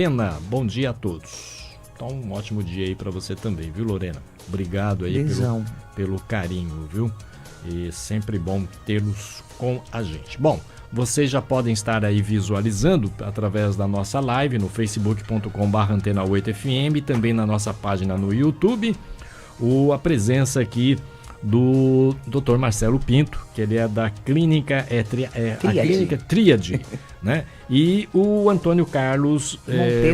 Lorena, bom dia a todos. Então, um ótimo dia aí para você também, viu, Lorena? Obrigado aí pelo carinho, viu? E sempre bom tê-los com a gente. Bom, vocês já podem estar aí visualizando através da nossa live no facebook.com/antena8fm e também na nossa página no YouTube a presença aqui do Dr. Marcelo Pinto, que ele é da clínica clínica Tríade, né? E o Antônio Carlos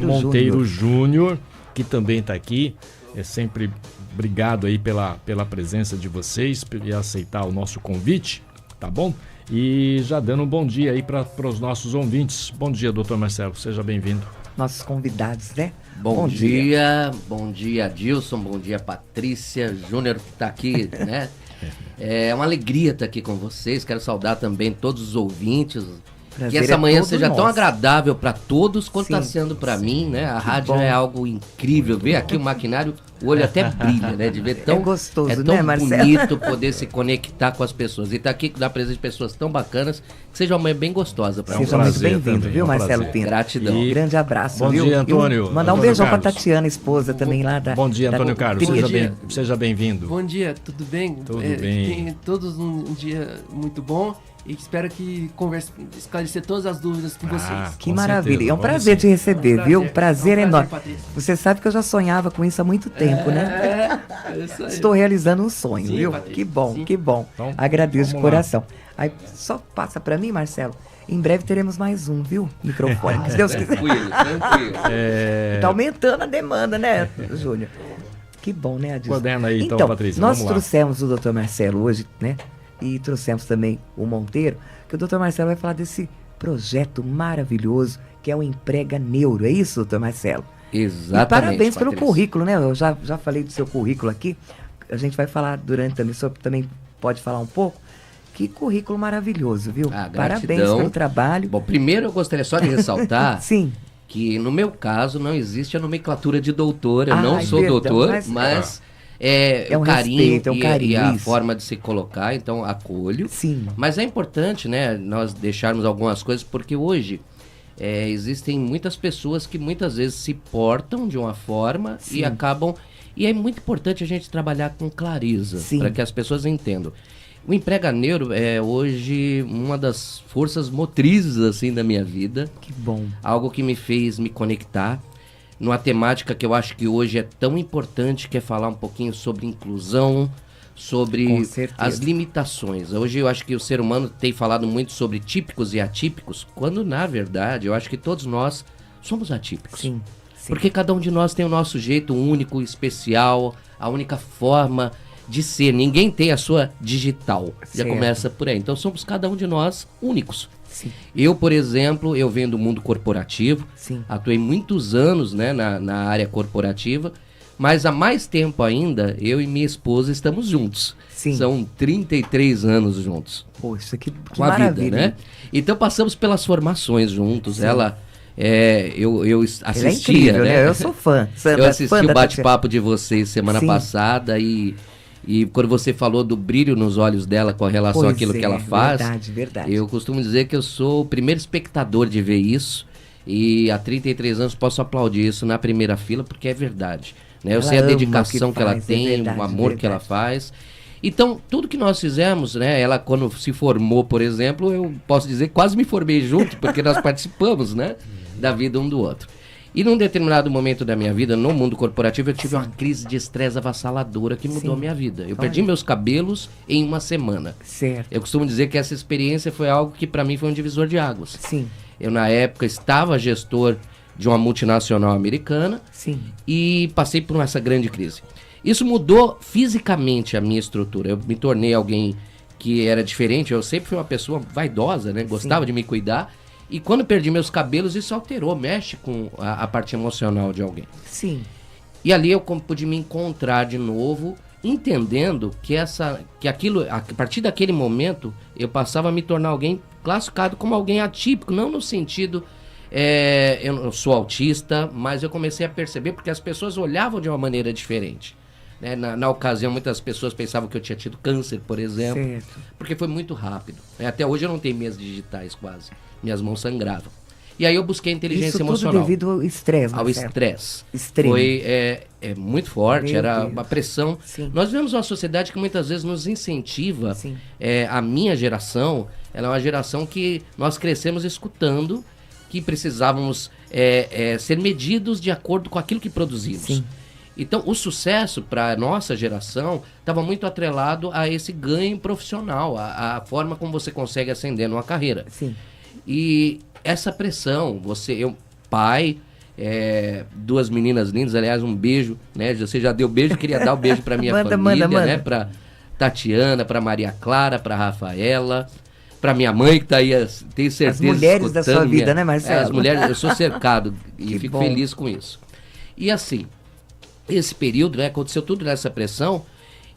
Monteiro Júnior, que também está aqui. É sempre obrigado aí pela presença de vocês e aceitar o nosso convite, tá bom? E já dando um bom dia aí para os nossos ouvintes. Bom dia, doutor Marcelo, seja bem-vindo. Nossos convidados, né? Bom dia, Dilson, bom dia, Patrícia, Júnior que tá aqui, né? É uma alegria estar aqui com vocês, quero saudar também todos os ouvintes. Prazer, que essa manhã seja tão agradável para todos quanto está sendo para mim, né? A rádio é algo incrível, ver aqui o maquinário, o olho até brilha, né? De ver tão gostoso, tão né, Marcelo? bonito poder se conectar com as pessoas. E tá aqui na presença de pessoas tão bacanas, que seja uma manhã bem gostosa para nós. Seja muito bem-vindo, viu, Marcelo Pinto? Gratidão. Grande abraço, bom viu? Dia, Antônio. Mandar um beijão para Tatiana, esposa também lá da... Bom dia, Antônio Carlos, seja bem-vindo. Bom dia, tudo bem? Tudo bem. Tem todos um dia muito bom. E espero que esclarecer todas as dúvidas com vocês. Que maravilha. Certeza. É um prazer te receber, viu? Um prazer enorme. Patrícia. Você sabe que eu já sonhava com isso há muito tempo, né? Estou realizando um sonho, viu? Patrícia, que bom, sim. que bom. Então, agradeço de coração. Aí, só passa para mim, Marcelo. Em breve teremos mais um, viu? Microfone, se Deus quiser. Tranquilo. Tá aumentando a demanda, né, Júnior? Que bom, né, Adilson? Podendo aí, então, Patrícia, nós vamos lá. trouxemos o Dr. Marcelo hoje, né? E trouxemos também o Monteiro, que o Dr. Marcelo vai falar desse projeto maravilhoso que é o Emprega Neuro. É isso, Dr. Marcelo? Exatamente. E parabéns pelo Patrícia. currículo, né? Eu já falei do seu currículo aqui. A gente vai falar durante também, o senhor também pode falar um pouco. Que currículo maravilhoso, viu? Parabéns pelo trabalho. Bom, primeiro eu gostaria só de ressaltar Sim. que no meu caso não existe a nomenclatura de doutor. Eu não sou doutor, mas o carinho, respeito, e a isso. forma de se colocar, então acolho. Sim. Mas é importante, né, nós deixarmos algumas coisas, porque hoje existem muitas pessoas que muitas vezes se portam de uma forma e acabam... E é muito importante a gente trabalhar com clareza, para que as pessoas entendam. O Emprega Neuro é hoje uma das forças motrizes assim da minha vida. Que bom. Algo que me fez me conectar numa temática que eu acho que hoje é tão importante, que é falar um pouquinho sobre inclusão, sobre as limitações. Hoje eu acho que o ser humano tem falado muito sobre típicos e atípicos, quando na verdade eu acho que todos nós somos atípicos. Sim. Porque cada um de nós tem o nosso jeito único, especial, a única forma de ser. Ninguém tem a sua digital. Já começa por aí. Então somos cada um de nós únicos. Sim. Eu, por exemplo, eu venho do mundo corporativo. Atuei muitos anos, né, na área corporativa. Mas há mais tempo ainda, eu e minha esposa estamos juntos. São 33 anos juntos. Poxa, que maravilha, vida, né? Então passamos pelas formações juntos. Ela... eu assistia, incrível, né? Eu sou fã. Eu assisti o bate-papo de vocês semana passada e quando você falou do brilho nos olhos dela com relação àquilo que ela faz, verdade. Eu costumo dizer que eu sou o primeiro espectador de ver isso e há 33 anos posso aplaudir isso na primeira fila porque é verdade. Né? Eu sei a dedicação que ela tem, o amor que ela faz. Então, tudo que nós fizemos, né, ela quando se formou, por exemplo, eu posso dizer que quase me formei junto, porque nós participamos, né, da vida um do outro. E num determinado momento da minha vida, no mundo corporativo, eu tive uma crise de estresse avassaladora que mudou a minha vida. Eu perdi meus cabelos em uma semana. Eu costumo dizer que essa experiência foi algo que para mim foi um divisor de águas. Eu, na época, estava gestor de uma multinacional americana e passei por essa grande crise. Isso mudou fisicamente a minha estrutura. Eu me tornei alguém que era diferente. Eu sempre fui uma pessoa vaidosa, né? Gostava de me cuidar. E quando perdi meus cabelos, isso alterou, mexe com a parte emocional de alguém. E ali eu pude me encontrar de novo, entendendo que aquilo, a partir daquele momento, eu passava a me tornar alguém classificado como alguém atípico, não no sentido... eu não sou autista, mas eu comecei a perceber porque as pessoas olhavam de uma maneira diferente. Né? Na ocasião, muitas pessoas pensavam que eu tinha tido câncer, por exemplo, porque foi muito rápido. Né? Até hoje eu não tenho minhas digitais quase, minhas mãos sangravam. E aí eu busquei inteligência emocional. Tudo devido ao estresse, ao estresse. Foi muito forte, uma pressão. Sim. Nós vivemos uma sociedade que muitas vezes nos incentiva. A minha geração, ela é uma geração que nós crescemos escutando que precisávamos ser medidos de acordo com aquilo que produzimos. Sim. Então, o sucesso para a nossa geração estava muito atrelado a esse ganho profissional, a forma como você consegue ascender numa carreira. Sim. E essa pressão, pai, 2 meninas lindas, aliás, um beijo, né? Você já deu beijo, queria dar o beijo para minha família, né? Para Tatiana, para Maria Clara, para Rafaela, para minha mãe que está aí, tenho certeza. As mulheres da sua vida, né, Marcelo? As mulheres, eu sou cercado e fico feliz com isso. E assim, esse período, né, aconteceu tudo nessa pressão,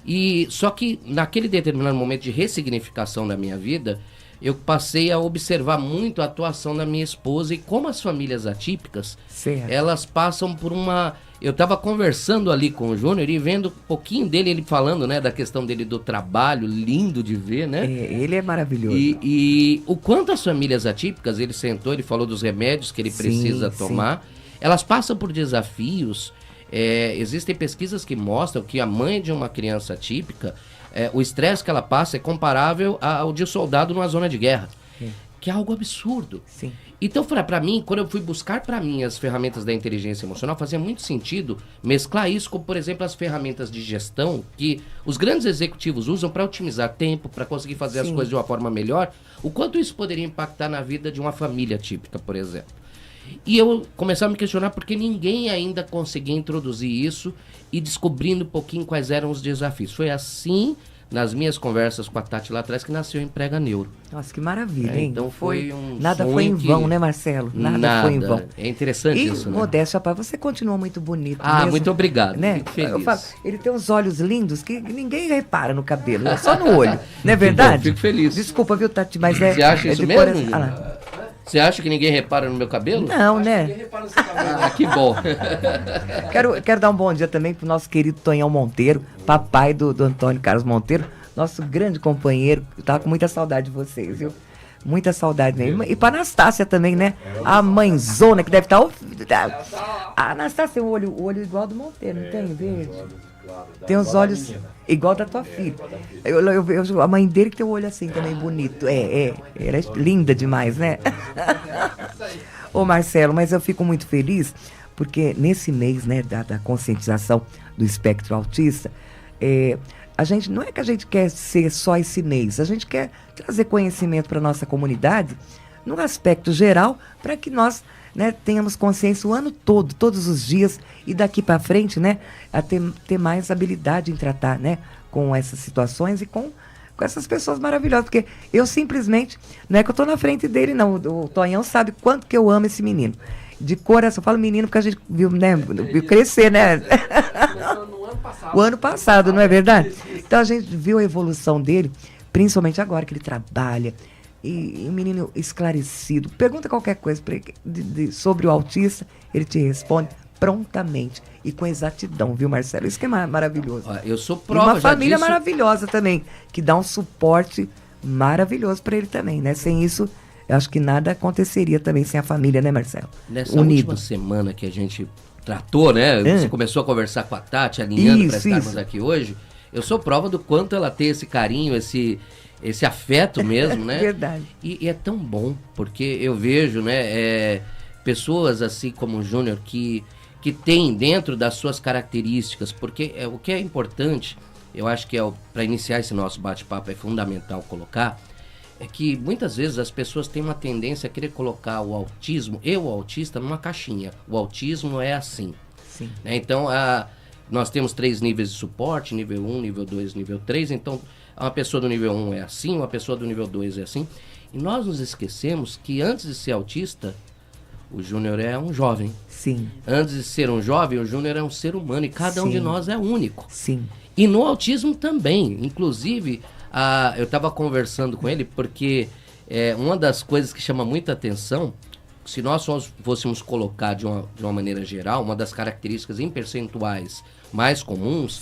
e só que naquele determinado momento de ressignificação da minha vida, eu passei a observar muito a atuação da minha esposa e como as famílias atípicas, elas passam por uma... Eu estava conversando ali com o Júnior e vendo um pouquinho dele, ele falando, né, da questão dele do trabalho, lindo de ver, né? Ele é maravilhoso. E o quanto as famílias atípicas, ele sentou, ele falou dos remédios que ele precisa tomar, elas passam por desafios. Existem pesquisas que mostram que a mãe de uma criança atípica, o estresse que ela passa é comparável ao de um soldado numa zona de guerra, que é algo absurdo. Sim. Então, para mim, quando eu fui buscar para mim as ferramentas da inteligência emocional, fazia muito sentido mesclar isso com, por exemplo, as ferramentas de gestão que os grandes executivos usam para otimizar tempo, para conseguir fazer as coisas de uma forma melhor. O quanto isso poderia impactar na vida de uma família típica, por exemplo. E eu comecei a me questionar porque ninguém ainda conseguia introduzir isso e descobrindo um pouquinho quais eram os desafios. Foi assim, nas minhas conversas com a Tati lá atrás, que nasceu o Emprega Neuro. Nossa, que maravilha, hein? Então foi um Nada foi em vão, né, Marcelo? Nada foi em vão. É interessante isso, né? Modéstia, pai, você continua muito bonito mesmo, muito obrigado, né? Fico feliz. Eu falo, ele tem uns olhos lindos que ninguém repara no cabelo, é só no olho, não é verdade? Fico feliz. Desculpa, viu, Tati, mas Você acha isso mesmo? Você acha que ninguém repara no meu cabelo? Não, né? Ninguém repara no seu cabelo. Que bom. Quero dar um bom dia também pro nosso querido Tonhão Monteiro, papai do Antônio Carlos Monteiro, nosso grande companheiro. Eu tava com muita saudade de vocês, viu? Muita saudade mesmo. E pra Anastácia também, né? A mãezona que deve estar... A Anastácia, o olho igual do Monteiro, não tem verde? Tem os olhos igual da tua filha. A mãe dele que tem o olho assim também bonito. Ela é linda demais, né? Ô Marcelo, mas eu fico muito feliz porque nesse mês, né, da conscientização do espectro autista, a gente, não é que a gente quer ser só esse mês, a gente quer trazer conhecimento para nossa comunidade no aspecto geral, para que nós, né, tenhamos consciência o ano todo, todos os dias, e daqui para frente, né, a ter mais habilidade em tratar, né, com essas situações e com essas pessoas maravilhosas, porque eu simplesmente, não é que eu estou na frente dele, não, o Tonhão sabe quanto que eu amo esse menino. De coração, eu falo menino porque a gente viu, né, viu crescer, né? No ano passado. O ano passado, não é verdade? Então a gente viu a evolução dele, principalmente agora que ele trabalha, e um menino esclarecido. Pergunta qualquer coisa pra ele, sobre o autista, ele te responde prontamente e com exatidão, viu, Marcelo? Isso que é maravilhoso. Eu sou prova e uma família disso. maravilhosa também, que dá um suporte maravilhoso para ele também, né? Sem isso, eu acho que nada aconteceria também sem a família, né, Marcelo? Nessa última semana que a gente tratou, né? Você começou a conversar com a Tati, alinhando para estarmos aqui hoje. Eu sou prova do quanto ela tem esse carinho, esse afeto mesmo, né? Verdade. E é tão bom, porque eu vejo, né, pessoas assim como o Júnior que tem dentro das suas características, porque o que é importante, eu acho que para iniciar esse nosso bate-papo é fundamental colocar, é que muitas vezes as pessoas têm uma tendência a querer colocar o autismo e o autista numa caixinha. O autismo é assim. Sim. Né? Então, nós temos 3 níveis de suporte, nível 1, nível 2, nível 3. Então, uma pessoa do nível 1 é assim, uma pessoa do nível 2 é assim. E nós nos esquecemos que antes de ser autista, o Júnior é um jovem. Sim. Antes de ser um jovem, o Júnior é um ser humano e cada um de nós é único. Sim. E no autismo também. Inclusive, eu estava conversando com ele porque uma das coisas que chama muita atenção, se nós fôssemos colocar de uma maneira geral, uma das características em percentuais mais comuns,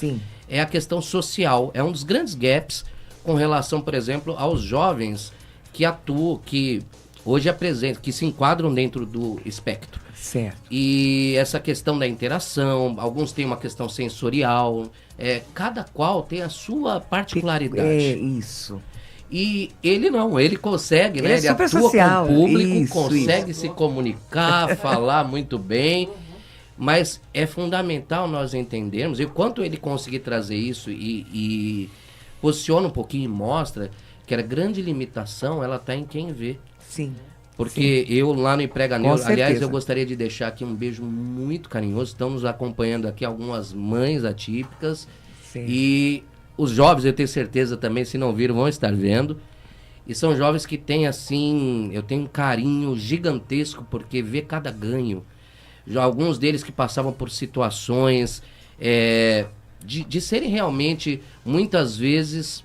é a questão social. É um dos grandes gaps com relação, por exemplo, aos jovens que atuam, que hoje apresentam, que se enquadram dentro do espectro. Certo. E essa questão da interação, alguns têm uma questão sensorial, cada qual tem a sua particularidade. É isso. E ele não, ele consegue, né? Ele super atua social. com o público, Isso, consegue se comunicar, falar muito bem. Mas é fundamental nós entendermos, e quanto ele conseguir trazer isso e posiciona um pouquinho e mostra que a grande limitação, ela está em quem vê. Sim. Porque eu lá no Emprega Neuro, aliás, certeza. eu gostaria de deixar aqui um beijo muito carinhoso. Estão nos acompanhando aqui algumas mães atípicas. Sim. E os jovens, eu tenho certeza também, se não viram, vão estar vendo. E são jovens que têm, assim, eu tenho um carinho gigantesco, porque vê cada ganho. Já alguns deles que passavam por situações de serem realmente, muitas vezes...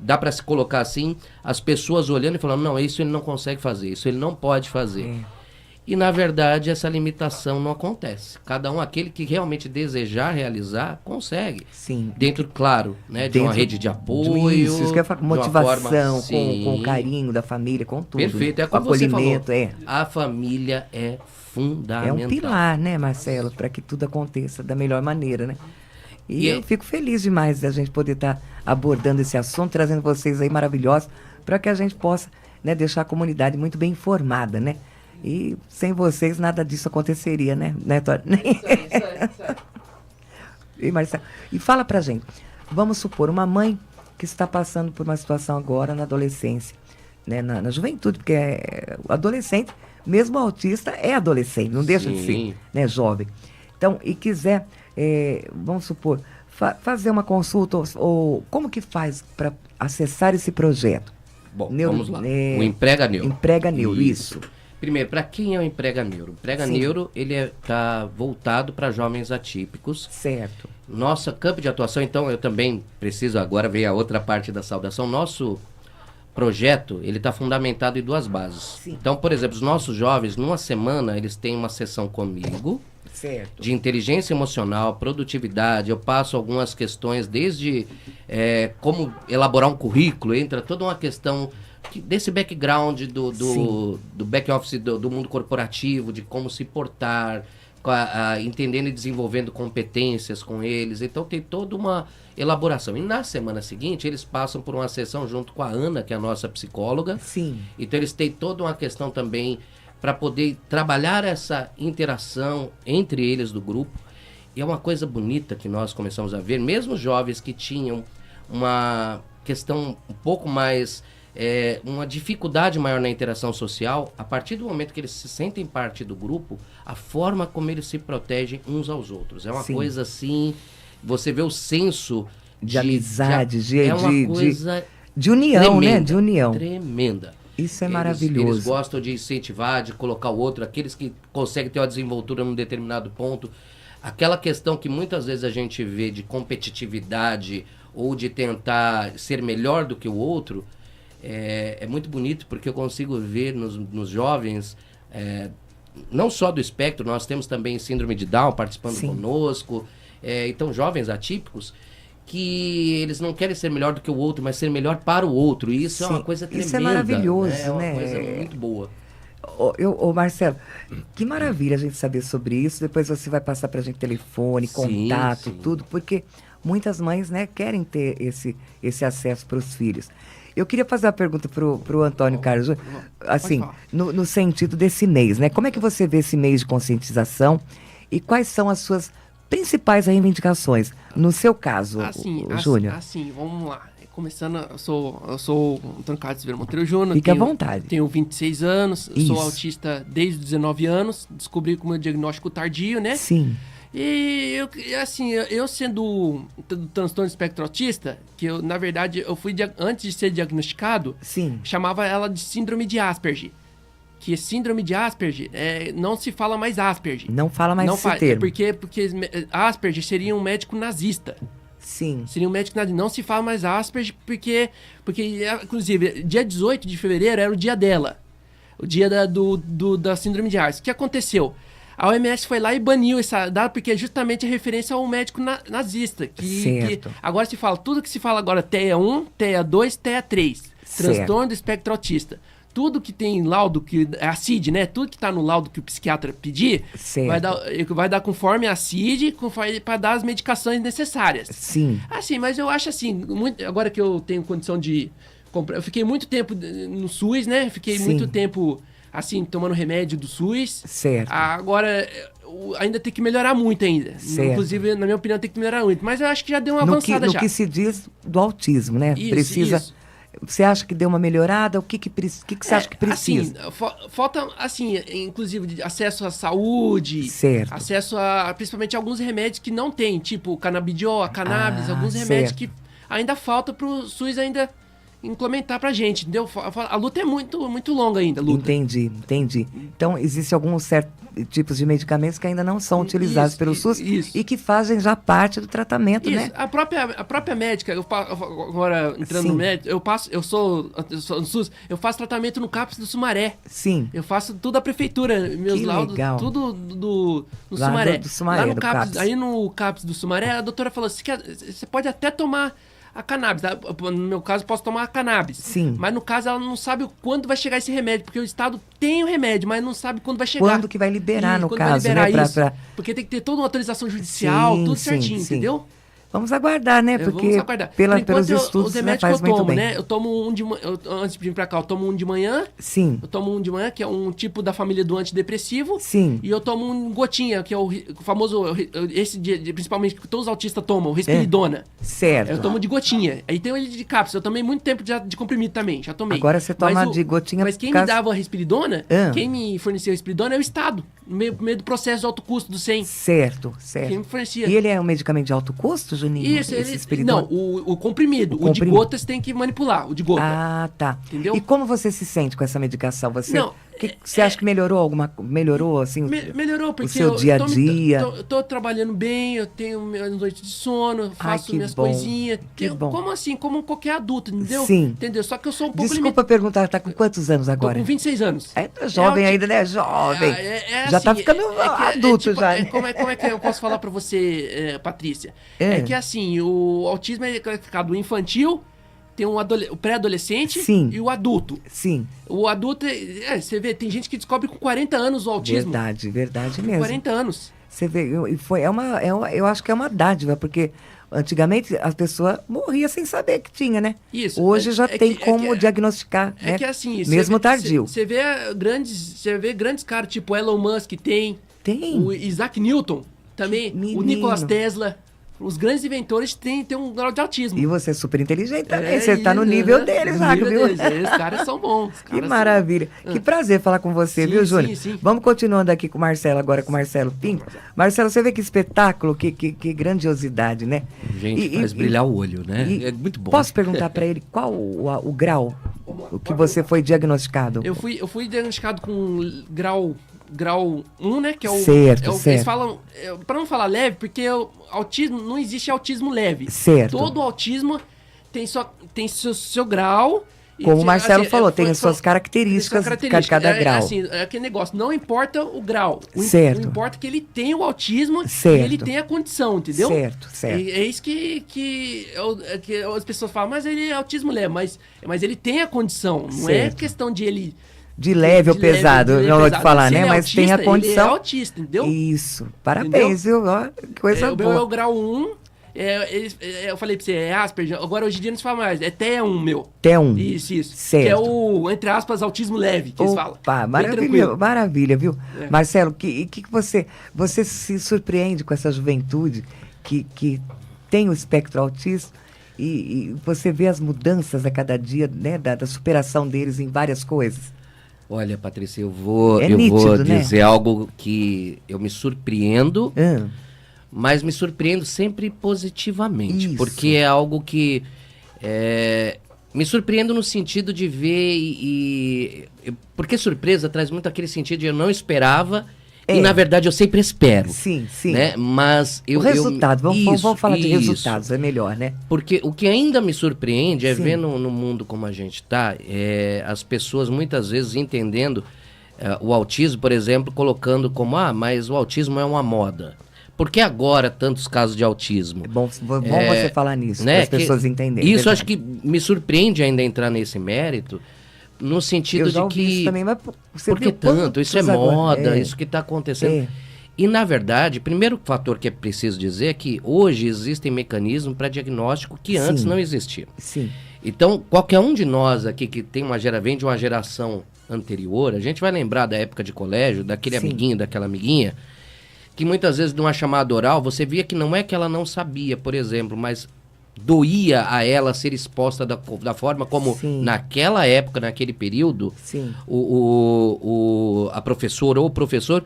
dá para se colocar assim, as pessoas olhando e falando, não, isso ele não consegue fazer, isso ele não pode fazer. E, na verdade, essa limitação não acontece. Cada um, aquele que realmente desejar realizar, consegue. Sim. Dentro, claro, né, de uma rede de apoio. Isso que é motivação, forma, com o carinho da família, com tudo. Perfeito, é como você falou. A família é fundamental. É um pilar, né, Marcelo, para que tudo aconteça da melhor maneira, né? E eu fico feliz demais da gente poder estar abordando esse assunto, trazendo vocês aí maravilhosos, para que a gente possa, né, deixar a comunidade muito bem informada, né? E sem vocês nada disso aconteceria, né, Tony? E Marcelo, e fala pra gente, vamos supor, uma mãe que está passando por uma situação agora na adolescência, né, na juventude, porque adolescente, mesmo autista, é adolescente, não deixa de ser, né, jovem. Então, e quiser... vamos supor, fazer uma consulta ou como que faz para acessar esse projeto? Bom, vamos lá. O Emprega Neuro. Emprega Neuro, isso. Primeiro, para quem é o Emprega Neuro? O Emprega Neuro, ele está voltado para jovens atípicos. Certo. Nossa campo de atuação, então, eu também preciso agora ver a outra parte da saudação. Nosso projeto, ele está fundamentado em 2 bases. Sim. Então, por exemplo, os nossos jovens, numa semana, eles têm uma sessão comigo, certo, de inteligência emocional, produtividade. Eu passo algumas questões, desde como elaborar um currículo, entra toda uma questão desse background do back-office do mundo corporativo, de como se portar, entendendo e desenvolvendo competências com eles. Então tem toda uma elaboração. E na semana seguinte, eles passam por uma sessão junto com a Ana, que é a nossa psicóloga. Sim. Então eles têm toda uma questão também para poder trabalhar essa interação entre eles do grupo. E é uma coisa bonita que nós começamos a ver, mesmo jovens que tinham uma questão um pouco mais, uma dificuldade maior na interação social, a partir do momento que eles se sentem parte do grupo, a forma como eles se protegem uns aos outros. É uma coisa assim, você vê o senso de amizade, de união, tremenda, né? De união. Tremenda. Isso é maravilhoso. Eles gostam de incentivar, de colocar o outro, aqueles que conseguem ter uma desenvoltura num determinado ponto. Aquela questão que muitas vezes a gente vê de competitividade ou de tentar ser melhor do que o outro, é muito bonito, porque eu consigo ver nos jovens, não só do espectro, nós temos também síndrome de Down participando conosco, então jovens atípicos, que eles não querem ser melhor do que o outro, mas ser melhor para o outro. E isso é uma coisa tremenda. Isso é maravilhoso, né? É uma coisa muito boa. Marcelo, que maravilha a gente saber sobre isso. Depois você vai passar pra gente telefone, contato, tudo, porque muitas mães, né, querem ter esse acesso para os filhos. Eu queria fazer uma pergunta pro Antônio Carlos, assim, no sentido desse mês, né? Como é que você vê esse mês de conscientização e quais são as suas principais reivindicações? No seu caso, Júnior. Assim, vamos lá. Começando, eu sou Antônio Carlos Silveira Monteiro Júnior. Fique à vontade. Tenho 26 anos, sou autista desde 19 anos, descobri com o meu diagnóstico tardio, né? Sim. E eu sendo do transtorno espectro autista, que eu, na verdade, eu fui, antes de ser diagnosticado, chamava ela de síndrome de Asperger. Que síndrome de Asperger, não se fala mais Asperger. Não fala mais esse termo. Porque Asperger seria um médico nazista. Sim. Seria um médico nazista. Não se fala mais Asperger porque inclusive, dia 18 de fevereiro era o dia dela. O dia da síndrome de Asperger. O que aconteceu? A OMS foi lá e baniu essa data porque é justamente a referência ao médico nazista. Que agora se fala, tudo que se fala agora, TEA 1, TEA 2, TEA 3. Transtorno do espectro autista. tudo que tem laudo, que é a CID, né? Tudo que tá no laudo que o psiquiatra pedir, vai dar conforme a CID, para dar as medicações necessárias. Sim. Assim, mas eu acho assim, agora que eu tenho condição de comprar, eu fiquei muito tempo no SUS, né? Fiquei muito tempo, assim, tomando remédio do SUS. Certo. Agora, ainda tem que melhorar muito ainda. Certo. Inclusive, na minha opinião, tem que melhorar muito. Mas eu acho que já deu uma avançada já. No que se diz do autismo, né? Isso. Você acha que deu uma melhorada? O que você acha que precisa? Assim, falta, assim, inclusive, acesso à saúde. Certo. Acesso a, principalmente, alguns remédios que não tem, tipo canabidiol, a cannabis, alguns remédios que ainda falta pro SUS ainda implementar pra gente, entendeu? A luta é muito, muito longa ainda, a luta. Entendi. Então, existem alguns certos tipos de medicamentos que ainda não são utilizados pelo SUS e que fazem já parte do tratamento, né? A própria médica, agora entrando no médico, eu sou no SUS, eu faço tratamento no CAPS do Sumaré. Sim. Eu faço tudo a prefeitura, meus laudos, tudo no Sumaré. Do Sumaré, lá no do CAPS. Aí no CAPS do Sumaré, a doutora falou, você pode até tomar a cannabis, tá? No meu caso, posso tomar a cannabis. Sim. Mas no caso, ela não sabe quando vai chegar esse remédio, porque o Estado tem o remédio, mas não sabe quando vai chegar. Quando que vai liberar, no caso, vai liberar, né? Porque tem que ter toda uma autorização judicial, tudo certinho, entendeu? Vamos aguardar, né? Porque vamos aguardar. Pelos estudos, os remédios faz que eu tomo, muito bem. né? Eu tomo um de manhã, antes de vir pra cá, eu tomo um de manhã. Sim. Eu tomo um de manhã, que é um tipo da família do antidepressivo. Sim. E eu tomo um gotinha, que é o famoso, esse principalmente que todos os autistas tomam, o Risperidona. Certo. Eu tomo de gotinha. Aí tem ele de cápsula. Eu tomei muito tempo de comprimido também, já tomei. Agora você toma de gotinha. Mas quem me dava a Risperidona, quem me fornecia a Risperidona é o Estado. No meio do processo de alto custo do 100. Certo. Quem me fornecia. E ele é um medicamento de alto custo, Juninho? Isso, não, o comprimido. O de gotas tem que manipular, o de gota. Ah, tá. Entendeu? E como você se sente com essa medicação? Você acha que melhorou assim melhorou porque o seu dia a dia? Eu tô trabalhando bem, eu tenho minhas noites de sono, faço minhas coisinhas. Como assim? Como qualquer adulto, entendeu? Sim. Entendeu? Só que eu sou um pouco Desculpa perguntar, tá com quantos anos agora? Tô com 26 anos. Tá jovem ainda, né? Jovem. Já tá ficando adulto já. Como é que eu posso falar pra você, Patrícia? É que assim, o autismo é classificado infantil, tem o pré-adolescente e o adulto. Sim. O adulto, você vê, tem gente que descobre com 40 anos o autismo. Verdade mesmo. 40 anos. Você vê, eu acho que é uma dádiva, porque antigamente a pessoa morria sem saber que tinha, né? Isso. Hoje já tem como diagnosticar, né? É que assim, mesmo tardio. Você vê grandes caras, tipo Elon Musk tem. O Isaac Newton também, o Nikola Tesla. Os grandes inventores têm um grau de autismo. E você é super inteligente também. Você tá no nível deles, Zago, viu? Os caras são bons. Que maravilha. Que prazer falar com você, viu, Júnior? Sim. Vamos continuando aqui com o Marcelo, agora com o Marcelo Pinto. Marcelo, você vê que espetáculo, que grandiosidade, né? Gente, faz brilhar o olho, né? É muito bom. Posso perguntar para ele qual o grau que você foi diagnosticado? Eu fui diagnosticado com grau 1, né? Que é o. Certo. Eles falam. Pra não falar leve, porque o autismo. Não existe autismo leve. Certo. Todo autismo tem seu grau. Como o Marcelo falou, tem as suas características de cada grau. Assim, é aquele negócio, não importa o grau. Certo. Não importa que ele tenha o autismo e ele tenha a condição, entendeu? Certo. É isso que as pessoas falam, mas ele é autismo leve, mas ele tem a condição. Não é questão de ele. De leve ou pesado, não vou te falar, né? Mas tem a condição. Ele é autista, entendeu? Isso. Parabéns, viu? Que coisa boa. O meu é o grau 1. Eu falei pra você, é Asperger. Agora, hoje em dia não se fala mais. É TEA1, meu. TEA1. Isso. Certo. Que é o, entre aspas, autismo leve, que eles falam. Maravilha, viu? Marcelo, que você se surpreende com essa juventude que tem o espectro autista e você vê as mudanças a cada dia, né? Da superação deles em várias coisas. Olha, Patrícia, eu vou dizer, né? Algo que eu me surpreendo, mas me surpreendo sempre positivamente. Isso. Porque é algo que me surpreendo no sentido de ver porque surpresa traz muito aquele sentido de eu não esperava e, na verdade, eu sempre espero. Sim. Né? Mas o resultado, vamos falar de resultados, é melhor, né? Porque o que ainda me surpreende é ver no mundo como a gente está, as pessoas muitas vezes entendendo o autismo, por exemplo, colocando como, mas o autismo é uma moda. Por que agora tantos casos de autismo? É bom você falar nisso, né? Para as pessoas entenderem. Isso acho que me surpreende ainda entrar nesse mérito, no sentido de que... Isso também, mas por que tanto? Isso é moda, isso que está acontecendo. E, na verdade, o primeiro fator que é preciso dizer é que hoje existem mecanismos para diagnóstico que antes não existiam. Sim. Então, qualquer um de nós aqui que tem vem de uma geração anterior, a gente vai lembrar da época de colégio, daquele amiguinho, daquela amiguinha, que muitas vezes numa chamada oral, você via que não é que ela não sabia, por exemplo, mas doía a ela ser exposta da forma como naquela época, naquele período, a professora ou o professor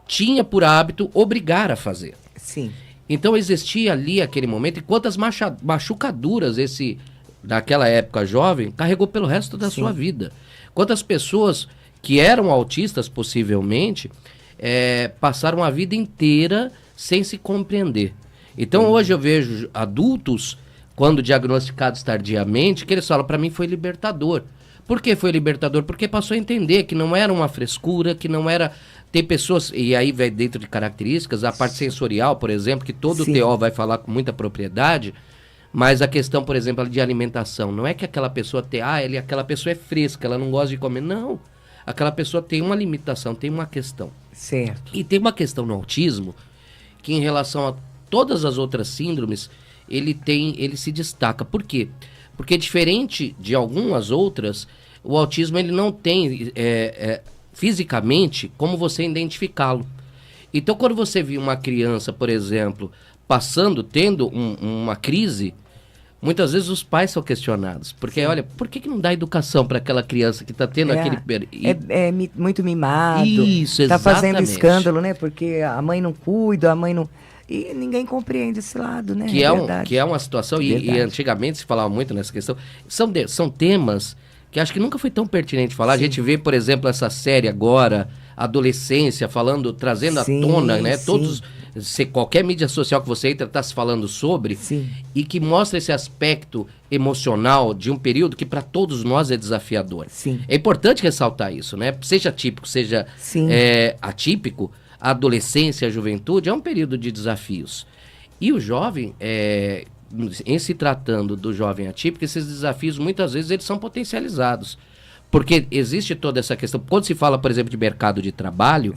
tinha por hábito obrigar a fazer. Sim. Então existia ali aquele momento, e quantas machucaduras naquela época jovem, carregou pelo resto da sua vida. Quantas pessoas que eram autistas, possivelmente, passaram a vida inteira sem se compreender. Então hoje eu vejo adultos, quando diagnosticados tardiamente, que eles falam, para mim foi libertador. Por que foi libertador? Porque passou a entender que não era uma frescura, que não era... Tem pessoas, e aí vai dentro de características, a parte sensorial, por exemplo, que todo TO vai falar com muita propriedade, mas a questão, por exemplo, de alimentação, não é que aquela pessoa aquela pessoa é fresca, ela não gosta de comer, não. Aquela pessoa tem uma limitação, tem uma questão. Certo. E tem uma questão no autismo, que em relação a todas as outras síndromes, ele se destaca. Por quê? Porque diferente de algumas outras, o autismo ele não tem fisicamente como você identificá-lo. Então, quando você vê uma criança, por exemplo, tendo uma crise, muitas vezes os pais são questionados. Porque, olha, por que não dá educação para aquela criança que está tendo aquele... muito mimado. Isso, exatamente. Está fazendo escândalo, né? Porque a mãe não cuida, a mãe não... E ninguém compreende esse lado, né? Que é uma situação, e antigamente se falava muito nessa questão, são temas que acho que nunca foi tão pertinente falar. A gente vê, por exemplo, essa série agora, adolescência, trazendo à tona, né? Qualquer mídia social que você entra está se falando sobre, e que mostra esse aspecto emocional de um período que para todos nós é desafiador. É importante ressaltar isso, né? Seja típico, seja atípico, a adolescência, a juventude é um período de desafios. E o jovem, em se tratando do jovem atípico, esses desafios muitas vezes eles são potencializados. Porque existe toda essa questão. Quando se fala, por exemplo, de mercado de trabalho,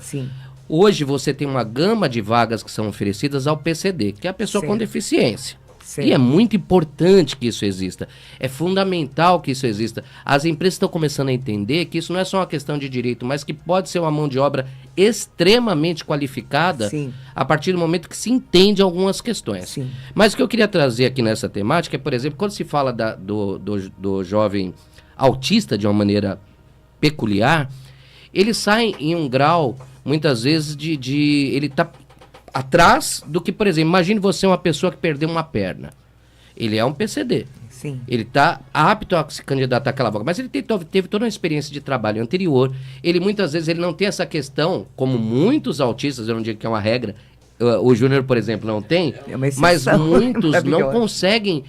hoje você tem uma gama de vagas que são oferecidas ao PCD, que é a pessoa com deficiência. E é muito importante que isso exista. É fundamental que isso exista. As empresas estão começando a entender que isso não é só uma questão de direito, mas que pode ser uma mão de obra extremamente qualificada a partir do momento que se entende algumas questões. Mas o que eu queria trazer aqui nessa temática é, por exemplo, quando se fala do jovem autista de uma maneira peculiar, ele sai em um grau, muitas vezes, ele está atrás do que, por exemplo, imagine você uma pessoa que perdeu uma perna. Ele é um PCD. Ele está apto a se candidatar àquela vaga, mas ele teve toda uma experiência de trabalho anterior. Ele muitas vezes ele não tem essa questão, como muitos autistas, eu não digo que é uma regra, o Júnior, por exemplo, não tem, mas muitos não conseguem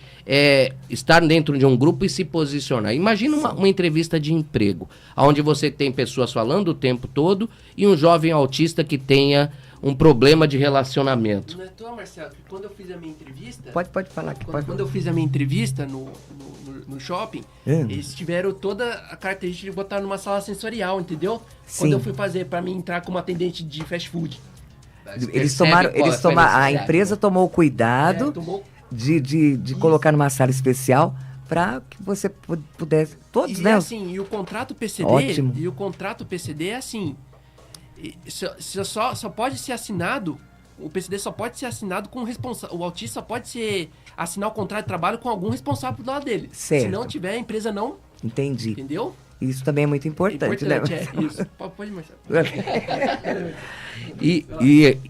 estar dentro de um grupo e se posicionar. Imagina uma entrevista de emprego, onde você tem pessoas falando o tempo todo e um jovem autista que tenha um problema de relacionamento. Não é tão, Marcelo, que quando eu fiz a minha entrevista... Pode falar. Quando eu fiz a minha entrevista no shopping, eles tiveram toda a característica de botar numa sala sensorial, entendeu? Quando eu fui fazer para mim entrar como atendente de fast food. A empresa tomou o cuidado de colocar numa sala especial para que você pudesse... Todos, né? Assim, e o contrato PCD... Ótimo. E o contrato PCD é assim... Só pode ser assinado, o PCD só pode ser assinado com o responsável. O autista só pode assinar o contrato de trabalho com algum responsável do lado dele. Certo. Se não tiver, a empresa não. Entendi. Entendeu? Isso também é muito importante, né? Isso. Pode, Marcelo.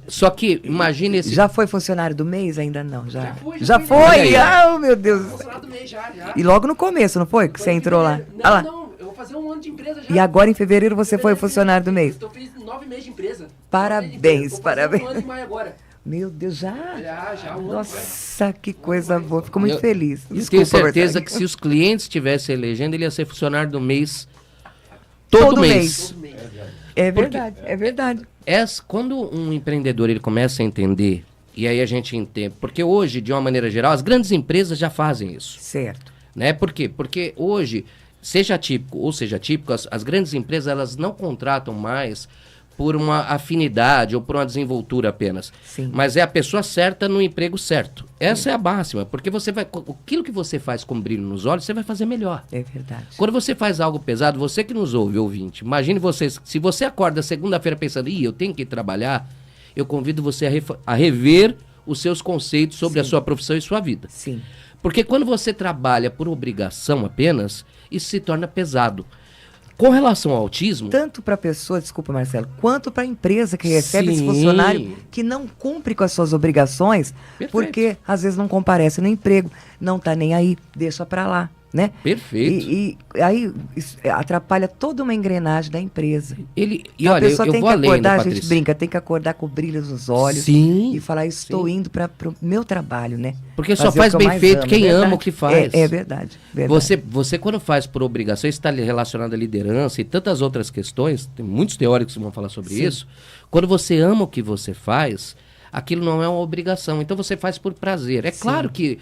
Só que imagine esse... Já foi funcionário do mês? Ainda não. Já foi? Oh, meu Deus. Funcionário do mês já. E logo no começo, não foi? Que você entrou lá? Não. Eu vou fazer um ano de empresa já. E agora em fevereiro você foi funcionário do mês? Eu fiz 9 meses de empresa. Parabéns. Um ano em maio agora. Meu Deus, já? Já. Nossa, que coisa boa. Fico muito feliz. Tenho certeza que se os clientes estivessem elegendo, ele ia ser funcionário do mês todo mês. É verdade, é verdade. Quando um empreendedor ele começa a entender, e aí a gente entende, porque hoje, de uma maneira geral, as grandes empresas já fazem isso. Certo. Né? Por quê? Porque hoje... seja atípico ou seja atípico, as grandes empresas elas não contratam mais por uma afinidade ou por uma desenvoltura apenas. Sim. Mas é a pessoa certa no emprego certo. Essa é a máxima, porque você vai, aquilo que você faz com brilho nos olhos, você vai fazer melhor. É verdade. Quando você faz algo pesado, você que nos ouve, ouvinte, imagine você, se você acorda segunda-feira pensando, eu tenho que ir trabalhar, eu convido você a rever os seus conceitos sobre a sua profissão e sua vida. Sim. Porque quando você trabalha por obrigação apenas, isso se torna pesado. Com relação ao autismo... Tanto para a pessoa, desculpa Marcelo, quanto para a empresa que recebe esse funcionário que não cumpre com as suas obrigações, Perfeito. porque às vezes não comparece no emprego, não está nem aí, deixa para lá, né? Perfeito. E aí isso atrapalha toda uma engrenagem da empresa. E A olha, pessoa eu tem vou que além, acordar, a Patrícia. gente brinca, tem que acordar com brilho nos olhos Sim, e falar, estou indo para o meu trabalho, né? Porque Fazer só faz o que eu bem mais feito amo, quem verdade. ama o que faz. É verdade, verdade. Você quando faz por obrigação, isso está relacionado à liderança e tantas outras questões, tem muitos teóricos que vão falar sobre Sim. isso. Quando você ama o que você faz, aquilo não é uma obrigação, então você faz por prazer. É claro que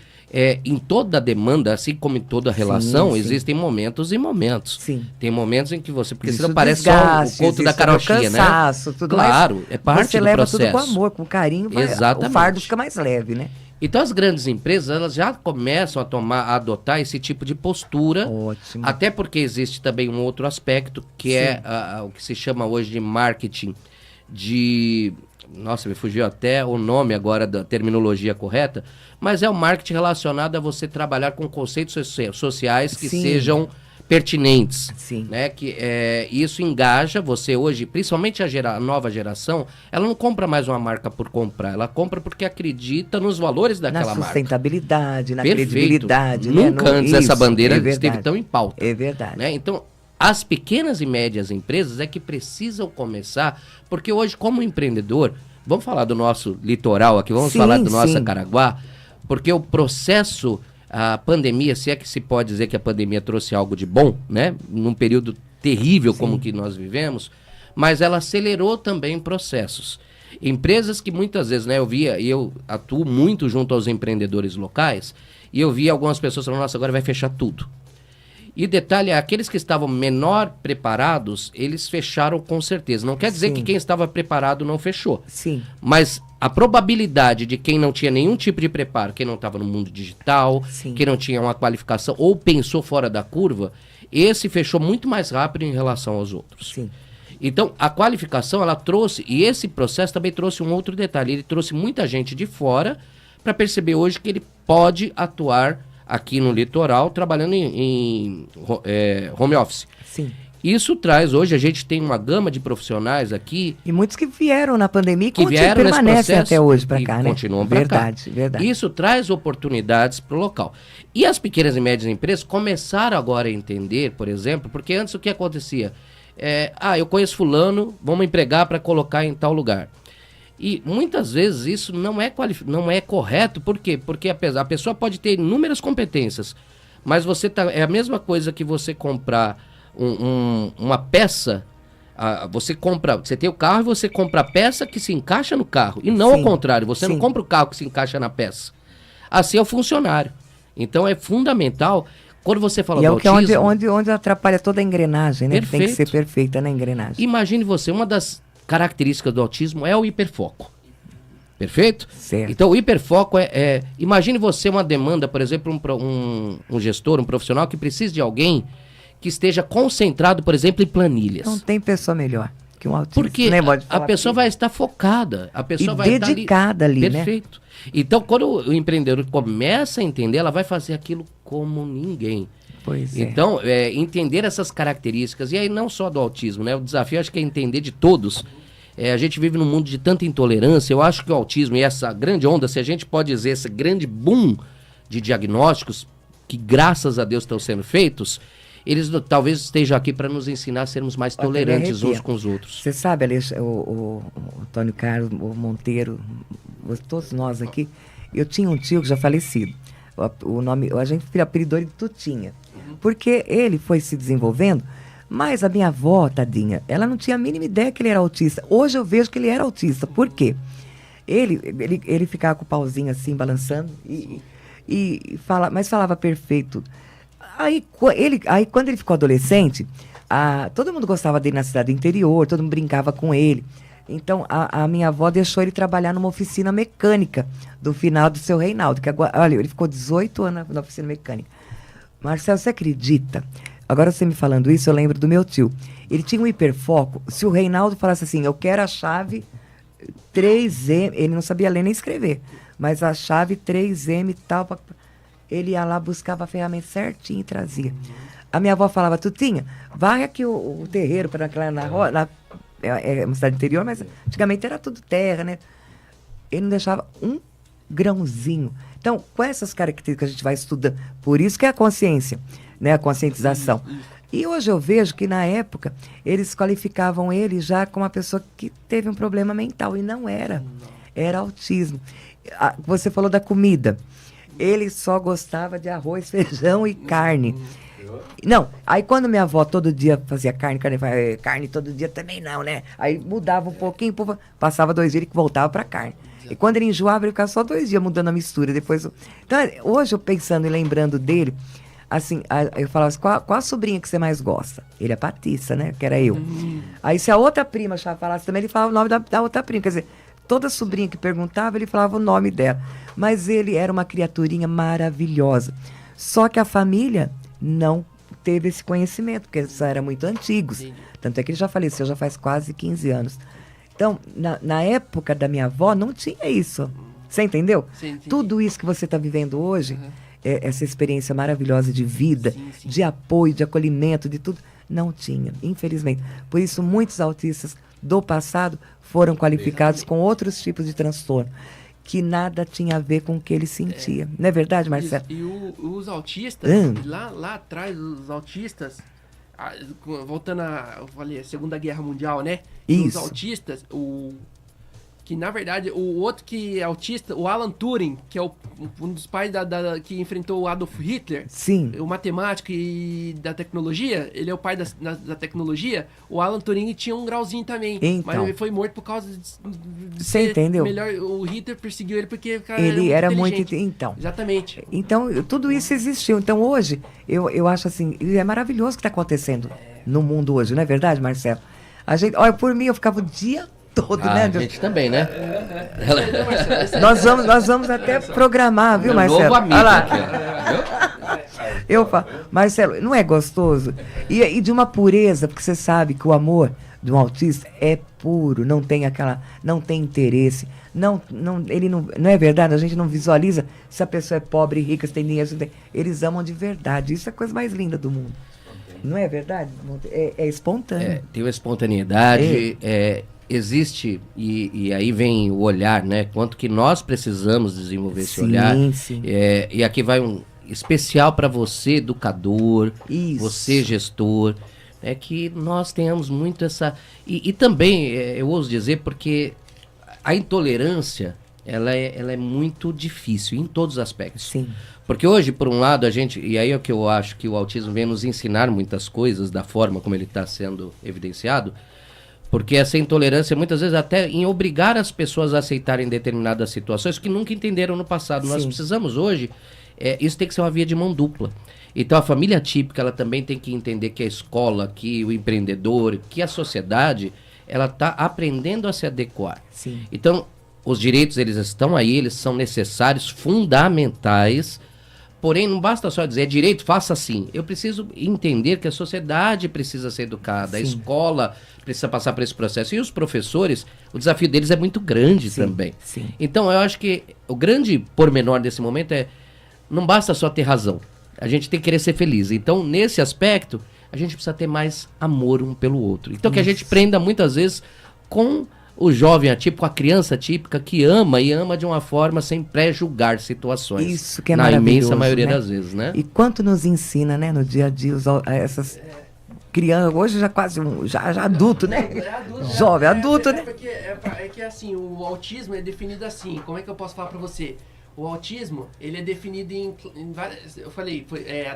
em toda demanda, assim como em toda relação, sim. existem momentos e momentos. Sim. Tem momentos em que você... Porque Existe senão o parece desgaste, só o conto da existe o carochinha, né? cansaço, tudo Claro, mais. é parte Você do leva processo. tudo com amor, com carinho, Exatamente. o fardo fica mais leve, né? Então as grandes empresas elas já começam a adotar esse tipo de postura. Ótimo. Até porque existe também um outro aspecto que é o que se chama hoje de marketing de... Nossa, me fugiu até o nome agora da terminologia correta, mas é o marketing relacionado a você trabalhar com conceitos sociais que Sim. sejam pertinentes. Sim. Né? Que, isso engaja você hoje, principalmente a nova geração, ela não compra mais uma marca por comprar, ela compra porque acredita nos valores daquela Na marca. sustentabilidade, na Perfeito. credibilidade. Nunca né? antes essa Isso, bandeira é verdade. esteve tão em pauta. É verdade. Né? Então, as pequenas e médias empresas é que precisam começar, porque hoje, como empreendedor, vamos falar do nosso litoral aqui, vamos falar do nosso Acaraguá, porque o processo, a pandemia, se é que se pode dizer que a pandemia trouxe algo de bom, né? Num período terrível como que nós vivemos, mas ela acelerou também processos. Empresas que muitas vezes, né, eu atuo muito junto aos empreendedores locais, e eu vi algumas pessoas falando, nossa, agora vai fechar tudo. E detalhe, aqueles que estavam menor preparados, eles fecharam com certeza. Não quer dizer que quem estava preparado não fechou. Sim. Mas a probabilidade de quem não tinha nenhum tipo de preparo, quem não estava no mundo digital, quem não tinha uma qualificação ou pensou fora da curva, esse fechou muito mais rápido em relação aos outros. Sim. Então, a qualificação, ela trouxe, e esse processo também trouxe um outro detalhe, ele trouxe muita gente de fora para perceber hoje que ele pode atuar aqui no litoral, trabalhando em home office. Sim. Isso traz, hoje a gente tem uma gama de profissionais aqui... E muitos que vieram na pandemia e que vieram nesse permanecem processo até hoje para e cá, né? continuam para cá. Verdade. Isso traz oportunidades para o local. E as pequenas e médias empresas começaram agora a entender, por exemplo, porque antes o que acontecia? Eu conheço fulano, vamos empregar para colocar em tal lugar. E muitas vezes isso não é correto, por quê? Porque a pessoa pode ter inúmeras competências, mas é a mesma coisa que você comprar uma peça, você tem o carro e você compra a peça que se encaixa no carro, e não ao contrário, você não compra o carro que se encaixa na peça. Assim é o funcionário. Então é fundamental, quando você fala do autismo... E é onde atrapalha toda a engrenagem, né? Perfeito. Tem que ser perfeita na engrenagem. Imagine você, uma das características do autismo é o hiperfoco. Perfeito? Certo. Então, o hiperfoco imagine você uma demanda, por exemplo, um gestor, um profissional que precisa de alguém que esteja concentrado, por exemplo, em planilhas. Não tem pessoa melhor que um autista. Porque a pessoa vai estar focada, a pessoa vai dedicada ali, né? Perfeito. Então, quando o empreendedor começa a entender, ela vai fazer aquilo como ninguém. Pois é. Então, entender essas características, e aí não só do autismo, né? O desafio acho que é entender de todos. A gente vive num mundo de tanta intolerância, eu acho que o autismo e essa grande onda, se a gente pode dizer, esse grande boom de diagnósticos, que graças a Deus estão sendo feitos, eles talvez estejam aqui para nos ensinar a sermos mais tolerantes uns com os outros. Você sabe, Alexandre, o Antônio Carlos, o Monteiro, todos nós aqui, eu tinha um tio que já falecido. O nome, a gente apelidou ele de Tutinha. Porque ele foi se desenvolvendo, mas a minha avó, tadinha, ela não tinha a mínima ideia que ele era autista. Hoje eu vejo que ele era autista. Por quê? Ele ficava com o pauzinho assim, balançando, mas falava perfeito. Aí quando ele ficou adolescente, todo mundo gostava dele na cidade do interior, todo mundo brincava com ele. Então, a minha avó deixou ele trabalhar numa oficina mecânica do final do seu Reinaldo. Que agora, olha, ele ficou 18 anos na oficina mecânica. Marcelo, você acredita? Agora você me falando isso, eu lembro do meu tio. Ele tinha um hiperfoco. Se o Reinaldo falasse assim, eu quero a chave 3M, ele não sabia ler nem escrever, mas a chave 3M e tal, ele ia lá, buscava a ferramenta certinho e trazia. A minha avó falava, Tutinha, varre aqui o terreiro para é uma cidade interior, mas antigamente era tudo terra, né? Ele não deixava um grãozinho. Então, com essas características que a gente vai estudando, por isso que é a consciência, né? A conscientização. E hoje eu vejo que na época eles qualificavam ele já como uma pessoa que teve um problema mental, e não era. Era autismo. Você falou da comida. Ele só gostava de arroz, feijão e carne. Não, aí quando minha avó todo dia fazia carne todo dia também não, né? Aí mudava um pouquinho, passava 2 dias e voltava pra carne. E quando ele enjoava, ele ficava só 2 dias mudando a mistura. Depois, então, hoje eu pensando e lembrando dele, assim, eu falava assim, qual a sobrinha que você mais gosta? Ele é Patrícia, né? Que era eu. Aí se a outra prima falasse também, ele falava o nome da outra prima. Quer dizer, toda sobrinha que perguntava, ele falava o nome dela. Mas ele era uma criaturinha maravilhosa. Só que a família não teve esse conhecimento, porque eles eram muito antigos. Sim. Tanto é que ele já faleceu, já faz quase 15 anos. Então, na época da minha avó, não tinha isso. Você entendeu? Sim. Tudo isso que você está vivendo hoje, essa experiência maravilhosa de vida, de apoio, de acolhimento, de tudo, não tinha, infelizmente. Por isso, muitos autistas do passado foram qualificados com outros tipos de transtorno, que nada tinha a ver com o que ele sentia. Não é verdade, Marcelo? E os autistas, lá atrás, os autistas, voltando a Segunda Guerra Mundial, né? Isso. Os autistas, que na verdade, o outro que é autista, o Alan Turing, que é um dos pais que enfrentou o Adolf Hitler, sim, o matemático e da tecnologia, ele é o pai da tecnologia. O Alan Turing tinha um grauzinho também, então, mas ele foi morto por causa de você entendeu? Melhor. O Hitler perseguiu ele porque ele era muito então. Exatamente. Então, tudo isso existiu. Então, hoje, eu acho assim, é maravilhoso o que está acontecendo no mundo hoje, não é verdade, Marcelo? A gente, olha, por mim, eu ficava o dia todo, né? A gente também, né? Nós vamos até programar, viu, Marcelo? Novo amigo aqui, eu falo, Marcelo, não é gostoso? E de uma pureza, porque você sabe que o amor de um autista é puro, não tem interesse, não é verdade, a gente não visualiza se a pessoa é pobre, rica, se tem dinheiro, se não tem. Eles amam de verdade, isso é a coisa mais linda do mundo. Não é verdade? É espontâneo. Tem uma espontaneidade, existe, e aí vem o olhar, né? Quanto que nós precisamos desenvolver esse olhar. Sim. E aqui vai um especial para você, educador, isso, você, gestor, que nós tenhamos muito essa... E também, eu ouso dizer, porque a intolerância, ela é muito difícil em todos os aspectos. Sim. Porque hoje, por um lado, e aí é o que eu acho que o autismo vem nos ensinar muitas coisas da forma como ele está sendo evidenciado, porque essa intolerância, muitas vezes, até em obrigar as pessoas a aceitarem determinadas situações que nunca entenderam no passado. Sim. Nós precisamos hoje, isso tem que ser uma via de mão dupla. Então, a família típica, ela também tem que entender que a escola, que o empreendedor, que a sociedade, ela está aprendendo a se adequar. Sim. Então, os direitos, eles estão aí, eles são necessários, fundamentais. Porém, não basta só dizer, direito, faça assim. Eu preciso entender que a sociedade precisa ser educada, sim, a escola precisa passar por esse processo. E os professores, o desafio deles é muito grande, sim, também. Sim. Então, eu acho que o grande pormenor desse momento não basta só ter razão. A gente tem que querer ser feliz. Então, nesse aspecto, a gente precisa ter mais amor um pelo outro. Então, que a gente prenda muitas vezes com o jovem atípico, a criança típica que ama e ama de uma forma sem pré-julgar situações. Isso que é maravilhoso. Na imensa maioria, né, das vezes, né? E quanto nos ensina, né, no dia a dia, essas crianças, hoje já quase já adulto, né? Jovem, adulto, né? É que assim, o autismo é definido assim, como é que eu posso falar pra você? O autismo, ele é definido em várias, eu falei,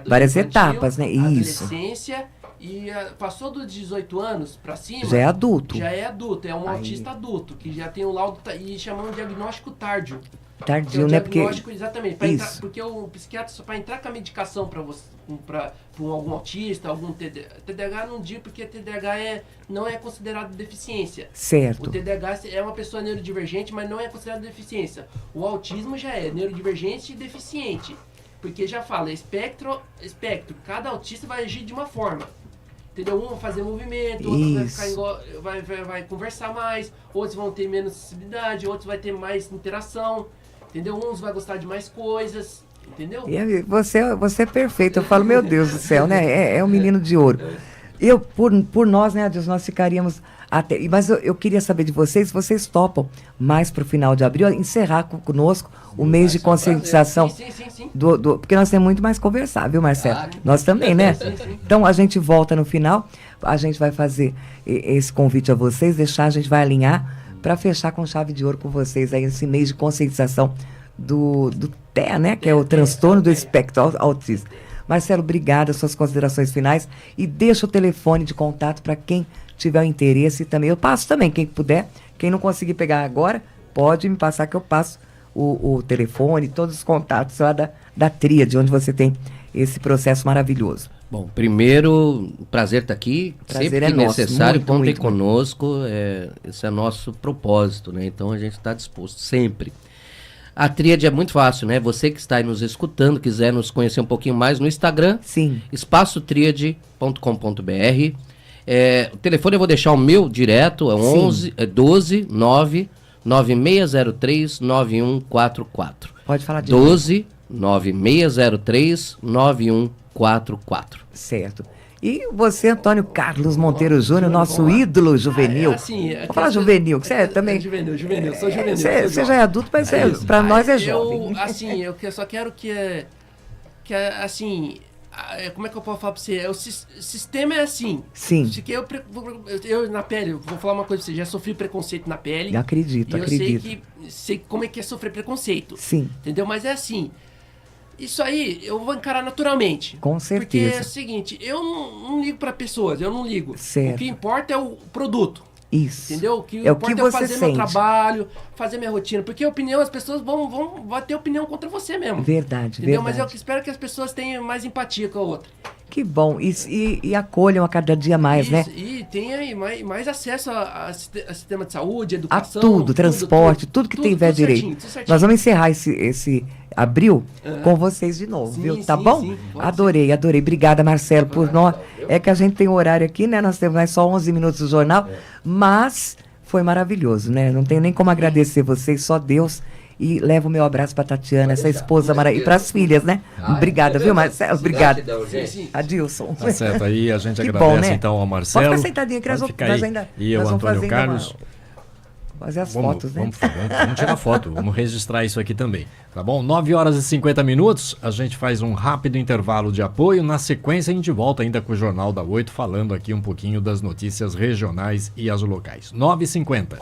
várias etapas, né? Isso. Adolescência, e passou dos 18 anos pra cima... Já é adulto. Já é adulto, é um autista adulto, que já tem o laudo, e chamam de diagnóstico tardio. Tardio, né? Porque exatamente. Porque o psiquiatra, só para entrar com a medicação para você, para algum autista, algum TDAH, não digo porque TDAH não é considerado deficiência. Certo. O TDAH é uma pessoa neurodivergente, mas não é considerado deficiência. O autismo já é neurodivergente e deficiente. Porque já fala, espectro, cada autista vai agir de uma forma. Entendeu? Um vai fazer movimento, outro vai conversar mais, outros vão ter menos sensibilidade, outros vai ter mais interação, entendeu? Uns vai gostar de mais coisas, entendeu? E você é perfeito. Eu falo, meu Deus do céu, né? É um menino de ouro. Por nós, né, Adilson, nós ficaríamos até... Mas eu queria saber de vocês, se vocês topam mais para o final de abril, encerrar conosco o mês de conscientização. Sim. Porque nós temos muito mais conversar, viu, Marcelo? Claro. Nós também, né? Sim. Então, a gente volta no final, a gente vai fazer esse convite a vocês, a gente vai alinhar para fechar com chave de ouro com vocês aí esse mês de conscientização do TEA, né? Que é o transtorno do espectro autista. Marcelo, obrigada, suas considerações finais. E deixa o telefone de contato para quem tiver o interesse também. Eu passo também, quem puder. Quem não conseguir pegar agora, pode me passar que eu passo o telefone, todos os contatos lá da Tríade, onde você tem esse processo maravilhoso. Bom, primeiro, prazer estar aqui. Prazer sempre é que nosso, necessário, contem muito. Conosco. Esse é nosso propósito, né? Então a gente está disposto sempre. A Tríade é muito fácil, né? Você que está aí nos escutando, quiser nos conhecer um pouquinho mais no Instagram, sim, espaçotriade.com.br. O telefone eu vou deixar o meu direto, é 12 9 9603 9144. Pode falar de 12 9603 9144. Certo. E você, Antônio Carlos Monteiro Júnior, nosso ídolo juvenil. Vou falar juvenil, que você é também... Juvenil, sou juvenil. Você já é adulto, mas para nós é jovem. Eu só quero que como é que eu posso falar pra você? O sistema é assim. Sim. Eu na pele, vou falar uma coisa pra você, já sofri preconceito na pele. Acredito. Eu sei como é que é sofrer preconceito. Sim. Entendeu? Mas é assim... Isso aí eu vou encarar naturalmente. Com certeza. Porque é o seguinte, eu não ligo para pessoas, eu não ligo. Certo. O que importa é o produto. Isso. Entendeu? O que é importa o que você fazer sente. Meu trabalho, fazer minha rotina. Porque a opinião, as pessoas vão ter opinião contra você mesmo. Verdade, entendeu? verdade. Mas eu espero que as pessoas tenham mais empatia com a outra. Que bom. E acolham a cada dia mais, isso, né? E tenha aí mais acesso a sistema de saúde, educação. A tudo, transporte, tudo que tiver direito. Nós vamos encerrar esse abril com vocês de novo, viu? Tá bom? Sim, adorei. Obrigada, Marcelo, por nós. É que a gente tem horário aqui, né? Nós temos mais só 11 minutos do jornal, mas foi maravilhoso, né? Não tenho nem como agradecer vocês, só Deus. E levo o meu abraço para Tatiana, essa esposa maravilhosa. E para as filhas, né? Obrigada, viu, Marcelo? Obrigada. Adilson. Tá certo, aí a gente agradece, bom, né? Então ao Marcelo. Pode ficar sentadinho, que nós ainda. E o Antônio Carlos. Fazer as fotos, né? Vamos tirar foto, vamos registrar isso aqui também, tá bom? 9h50, a gente faz um rápido intervalo de apoio. Na sequência, a gente volta ainda com o Jornal da 8, falando aqui um pouquinho das notícias regionais e as locais. 9h50.